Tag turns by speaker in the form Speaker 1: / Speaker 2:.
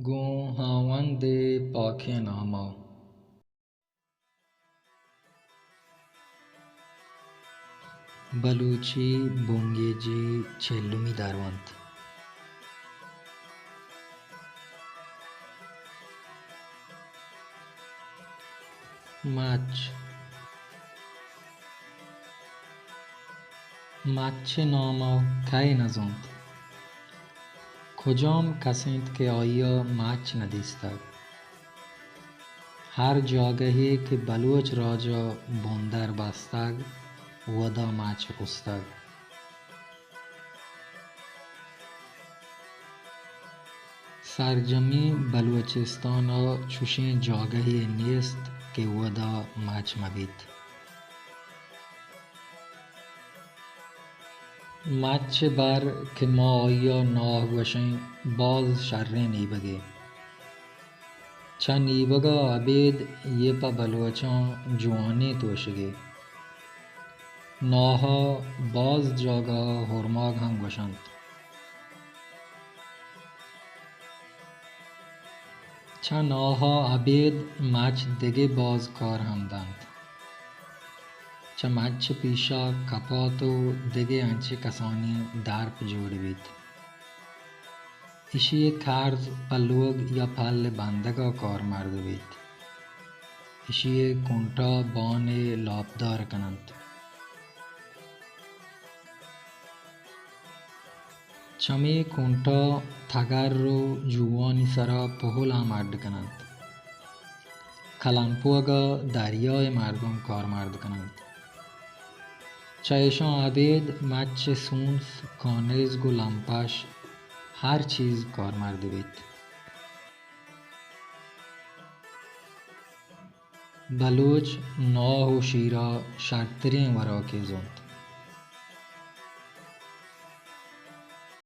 Speaker 1: گو هاوند پاکی ناما بلوچی بونگیجی چلومی دروند مچ مچ ناما کی نزند کجام کسیند که آیا مچ ندیستد هر جاگهی که بلوچ راجا بندر بستگ ودا مچ رستگ سرجمی بلوچستانا چوشین جاگهی نیست که ودا مچ مبید مچ بر که ما آیا ناه گوشین باز شرین نیبگی چه نیبگا عبید یہ پا بلوچان جوانی توشگی ناها باز جاگا هرماگ هم گوشند چه ناها عبید مچ دگه باز کار هم دند چه مچ پیشا کپات و دگه انچه کسانی درپ جوڑی بید ایشی کرز پلوگ یا پل بندگا کار مرد بید ایشی کنٹا بان لابدار کنند چمی کنٹا تگر رو جوانی سرا پهلا مرد کنند کلمپوگا دریای مردم کار مرد کنند چه ایشان عبید مچ سونس کانزگ و لمپش هر چیز کار مرد بید بلوچ ناه و شیرا شرطترین ورا که زند